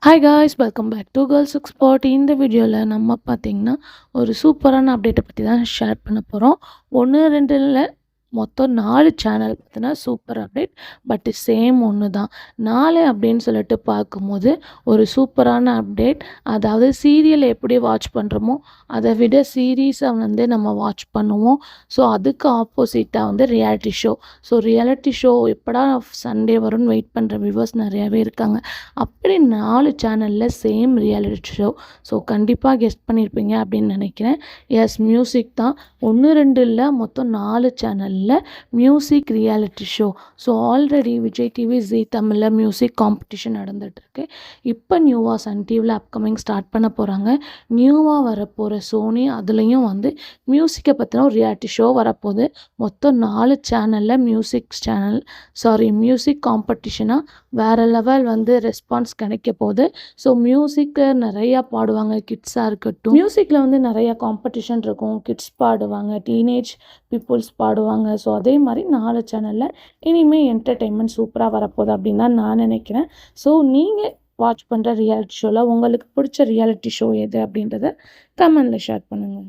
Hi guys welcome back to girls expert. இந்த வீடியோவில் நம்ம பார்த்தீங்கன்னா ஒரு சூப்பரான அப்டேட்டை பற்றி தான் ஷேர் பண்ண போகிறோம். 1 2 இல்லை, மொத்தம் 4 சேனல் பார்த்தீங்கன்னா சூப்பர் அப்டேட். பட் சேம் ஒன்று தான் 4 அப்படின்னு சொல்லிட்டு பார்க்கும்போது ஒரு சூப்பரான அப்டேட். அதாவது சீரியல் எப்படி வாட்ச் பண்ணுறோமோ அதை விட சீரீஸை வந்து நம்ம வாட்ச் பண்ணுவோம். ஸோ அதுக்கு ஆப்போசிட்டாக வந்து reality show. So reality show எப்படா சண்டே வரும்னு வெயிட் பண்ணுற வியூவர்ஸ் நிறையாவே இருக்காங்க. அப்படி 4 சேனலில் சேம் ரியாலிட்டி ஷோ. ஸோ கண்டிப்பாக கெஸ்ட் பண்ணியிருப்பீங்க அப்படின்னு நினைக்கிறேன். எஸ், மியூசிக் தான். 1 2 இல்லை, மொத்தம் 4 சேனலில் music reality show. So already Vijay TV, Zee தமிழில் மியூசிக் காம்படிஷன் நடந்துகிட்ருக்கு. இப்போ நியூவாக சன் டிவியில் அப்கமிங் ஸ்டார்ட் பண்ண போகிறாங்க. நியூவாக வரப்போகிற சோனி அதுலேயும் வந்து மியூசிக்கை பற்றின ஒரு ரியாலிட்டி ஷோ வரப்போகுது. மொத்தம் 4 சேனலில் மியூசிக் காம்படிஷனாக வேறு லெவல் வந்து ரெஸ்பான்ஸ் கிடைக்க போகுது. ஸோ மியூசிக்கு நிறையா பாடுவாங்க. கிட்ஸாக இருக்கட்டும், மியூசிக்கில் வந்து நிறையா காம்படிஷன் இருக்கும். கிட்ஸ் பாடுவாங்க, டீனேஜ் பீப்புள்ஸ் பாடுவாங்க. ஸோ அதே மாதிரி 4 சேனலில் இனிமேல் என்டர்டெயின்மெண்ட் சூப்பராக வரப்போகுது அப்படின்னு தான் நான் நினைக்கிறேன். ஸோ நீங்கள் வாட்ச் பண்ணுற ரியாலிட்டி ஷோவில் உங்களுக்கு பிடிச்ச ரியாலிட்டி ஷோ எது அப்படின்றத கமெண்டில் ஷேர் பண்ணுங்கள்.